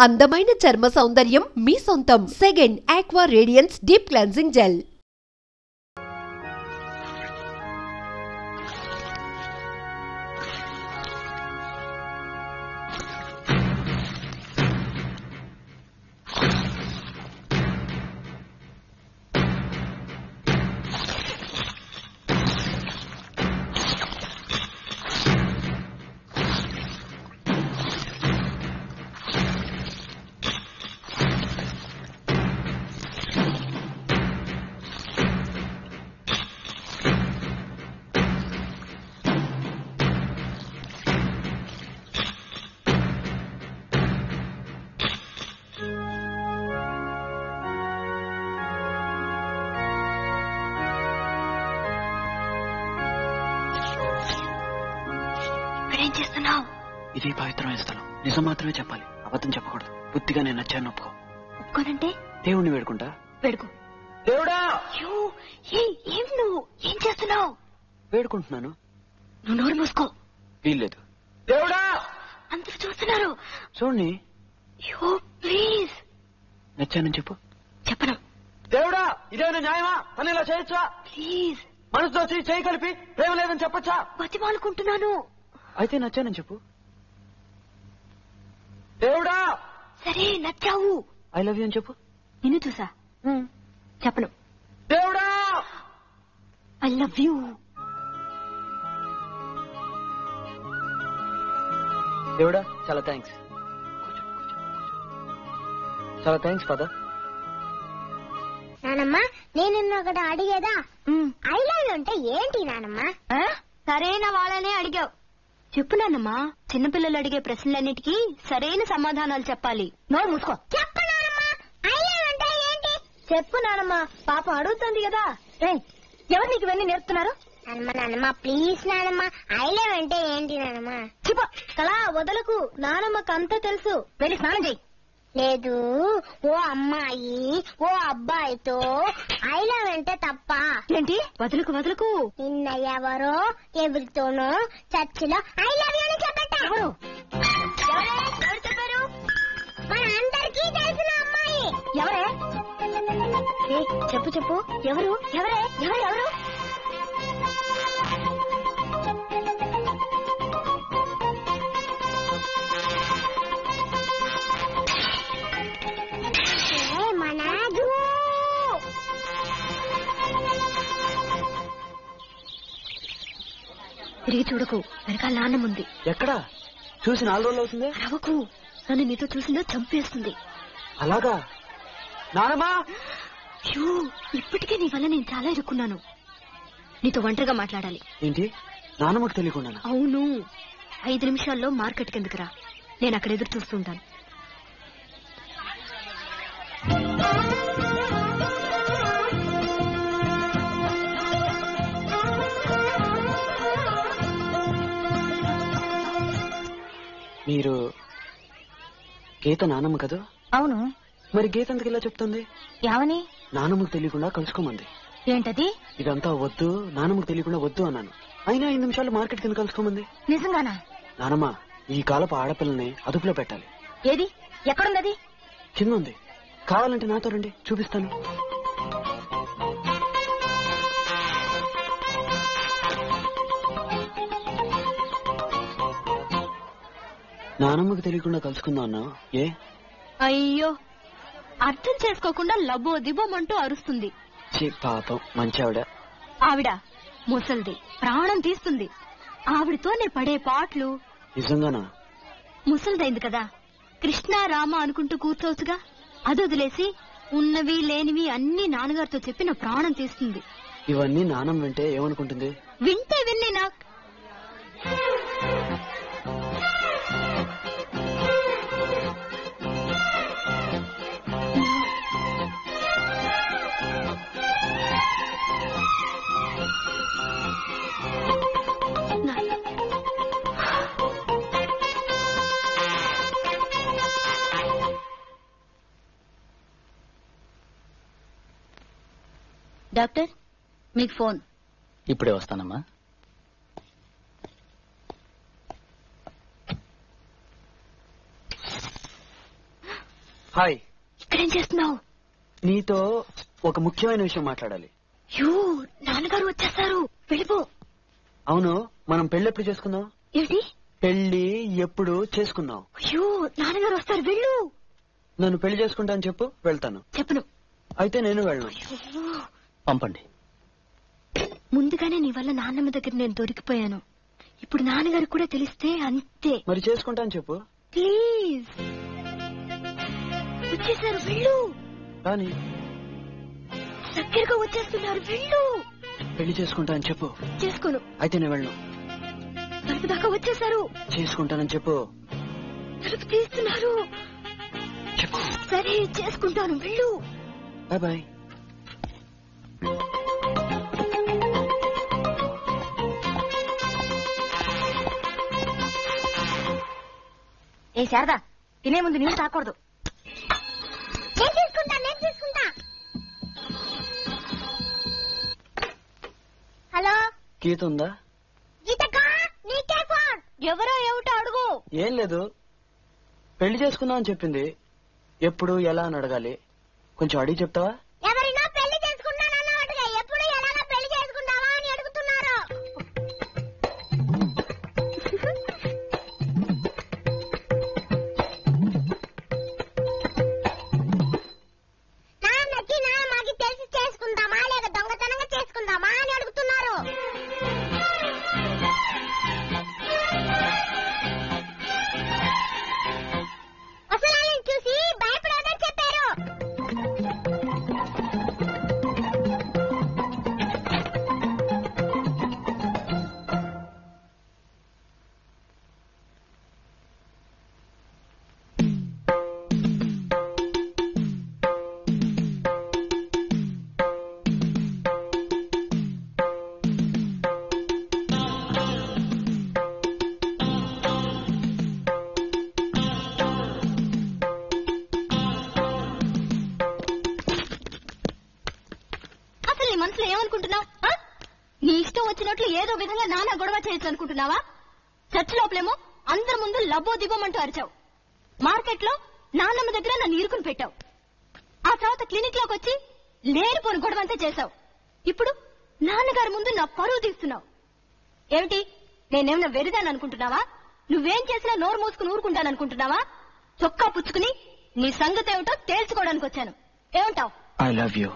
అందమైన చర్మ సౌందర్యం మీ సొంతం. Second aqua radiance deep cleansing gel. ఇది పవిత్రమైన స్థలం. నిజం మాత్రమే చెప్పాలి, అబద్ధం చెప్పకూడదు. బుద్ధిగా నేను నచ్చాను ఒప్పుకో. ఒప్పుకోనంటే దేవుణ్ణి వేడుకుంటా. వేడుకో. దేవుడా! ఏం నువ్వు ఏం చేస్తున్నావు? వేడుకుంటున్నాను. నువ్వు నోరు మూసుకో. వీల్లేదు. దేవుడా! అందరూ చూస్తున్నారు. చూడండి. ప్లీజ్. నచ్చానని చెప్పు. చెప్పను. దేవుడా! ఇదేమైనా న్యాయమా? పని ఇలా చేయొచ్చా? ప్లీజ్. మనసుతో చేయి కలిపి ప్రేమ లేదని చెప్పొచ్చా? బతిమాలుకుంటున్నాను. అయితే నచ్చానని చెప్పు. దేవుడా! సరే నచ్చావు. ఐ లవ్ యూ అని చెప్పు. నిన్ను చూసా. చెప్పను. దేవుడా! I love you. దేవుడా చాలా థ్యాంక్స్. చాలా థ్యాంక్స్ ఫాదర్. నానమ్మ నేను ఒకటి అడిగేదా? ఐ లవ్ యూ అంటే ఏంటి నానమ్మ? సరైన వాళ్ళనే అడిగావు. చెప్పు నాన్నమ్మా. చిన్నపిల్లలు అడిగే ప్రశ్నలన్నిటికీ సరైన సమాధానాలు చెప్పాలి. నోరు మూసుకో. చెప్పు నానమ్మ, ఐ లవ్ యూ అంటే ఏంటి? చెప్పు నానమ్మా. పాపం అడుగుతుంది కదా. ఎవరు నీకు ఇవన్నీ నేర్పుతున్నారు? నానమ్మ ప్లీజ్ నానమ్మ, ఐ లవ్ అంటే ఏంటి నానమ్మ? చెప్పు. కళా వదలకు. నానమ్మకు అంతా తెలుసు. వెళ్ళి స్నానం చెయ్యి. లేదు, ఓ అమ్మాయి ఓ అబ్బాయితో ఐ లవ్ అంటే తప్ప. ఏంటి? వదలకు. నిన్న ఎవరో ఎవరితోనో చర్చిలో ఐ లవ్ యూ అని చెప్పారు. ఎవరు చెప్పారు? మన అందరికీ తెలిసిన అమ్మాయి. ఎవరే? చెప్పు. ఎవరు? తిరిగి చూడకు. వెనకాల నాన్నముంది. ఎక్కడా? చూసి 4 రోజులు అవుతుంది. రవకు. నన్ను నీతో చూసిందో చంపేస్తుంది. అలాగా? నానమ్మా! ఇప్పటికే నీ వల్ల నేను చాలా ఇరుక్కున్నాను. నీతో ఒంటరిగా మాట్లాడాలి. ఏంటి? నానమ్మకు తెలియకుండా? అవును. 5 నిమిషాల్లో మార్కెట్ కిందకి రా. నేను అక్కడ ఎదురు చూస్తుంటాను. మీరు గీత నానమ్మ కదా? అవును. మరి గీత ఎందుకు ఇలా చెప్తుంది? ఏమని? నానమ్మకు తెలియకుండా కలుసుకోమంది. ఏంటది? ఇదంతా వద్దు, నానమ్మకు తెలియకుండా వద్దు అన్నాను. అయినా 5 నిమిషాలు మార్కెట్ కింద కలుసుకోమంది. నిజంగానా? నానమ్మ ఈ కాలపు ఆడపిల్లని అదుపులో పెట్టాలి. ఏది? ఎక్కడుంది? కింద ఉంది. కావాలంటే నాతో రండి, చూపిస్తాను. నానమ్మకు తెలియకుండా కలుసుకుందాం అన్నా. ఏ? అయ్యో, అర్థం చేసుకోకుండా లబో దిబోమంటూ అరుస్తుంది. పాపం మంచి ఆవిడ ముసల్ది, ప్రాణం తీస్తుంది. ఆవిడతోనే పడే పాటలు. నిజంగానా? ముసల్దైంది కదా, కృష్ణ రామ అనుకుంటూ కూర్చోవచ్చుగా. అది వదిలేసి ఉన్నవి లేనివి అన్ని నాన్నగారితో చెప్పి నా ప్రాణం తీస్తుంది. ఇవన్నీ నానమ్మ వింటే ఏమనుకుంటుంది? వింటే విన్ని నాకు డాక్టర్ మీకు ఫోన్. ఇప్పుడే వస్తానమ్మా. హాయ్. ఇక్కడేం చేస్తున్నావు? నీతో ఒక ముఖ్యమైన విషయం మాట్లాడాలి. నాన్నగారు వచ్చేస్తారు, వెళ్ళిపో. అవును, మనం పెళ్లి ఎప్పుడు చేసుకుందాం? ఏంటి పెళ్లి ఎప్పుడు చేసుకుందాం? అయ్యో, నాన్నగారు వస్తారు, వెళ్ళు. నన్ను పెళ్లి చేసుకుంటాను చెప్పు, వెళ్తాను. చెప్పను. అయితే నేను వెళ్ళను. పంపండి. ముందుగానే నీ వల్ల నాన్నమ్మ దగ్గర నేను దొరికిపోయాను. ఇప్పుడు నాన్నగారికి కూడా తెలిస్తే అంతే. మరి చేసుకుంటాను చెప్పు. ప్లీజ్. వచ్చేసారు, వెళ్ళు. కానీ దగ్గరగా వచ్చేస్తున్నారు, వెళ్ళు. పెళ్లి చేసుకుంటాను చెప్పు. చేసుకోను. అయితే నేను వెళ్ళను. తలుపు దాకా వచ్చేసారు. చేసుకుంటానని చెప్పు. తలుపు తీస్తున్నారు. చెప్పు. సరే, చేసుకుంటాను, వెళ్ళు. Bye bye. ఏ శారదా, తినే ముందు నీళ్ళు తాకూడదు. నేను తీసుకుంటా. హలో, గీత ఉందా? గీతకా, నీకే ఫోన్. ఎవరో ఏమిటో అడుగు. ఏం లేదు, పెళ్లి చేసుకుందాం అని చెప్పింది. ఎప్పుడు ఎలా అని అడగాలి, కొంచెం అడిగి చెప్తావా? ఎవరినో పెళ్లి చేసుకుంటానన్నట్టుగా ఎప్పుడు ఎలాగ పెళ్లి చేసుకుంటావా అని అడుగుతున్నారు. నాన్నకి నాన్నకి తెలిసి చేసుకుందామా లేక దొంగతనంగా చేసుకుందామా అని అడుగుతున్నారు. అసలు చూసి భయపడదని చెప్పారు. నీ మనసులో ఏమనుకుంటున్నావు? నీ ఇష్టం వచ్చినట్లు ఏదో విధంగా నాన్న గొడవ చేయొచ్చు అనుకుంటున్నావా? చర్చ్ లోపలేమో అందరి ముందు లబ్బో దిగోమంటూ అరిచావు. మార్కెట్ లో నాన్నమ్మ దగ్గర నన్ను ఇరుకుని పెట్టావు. ఆ తర్వాత క్లినిక్ లోకి వచ్చి లేనిపోని గొడవంతా చేశావు. ఇప్పుడు నాన్నగారి ముందు నా పరువు తీస్తున్నావు. ఏమిటి, నేనేమన్నా వెరిదాను అనుకుంటున్నావా? నువ్వేం చేసినా నోరు మూసుకుని ఊరుకుంటాననుకుంటున్నావా? చొక్కా పుచ్చుకుని నీ సంగతి ఏమిటో తేల్చుకోవడానికి వచ్చాను. ఏమంటావు? I love you.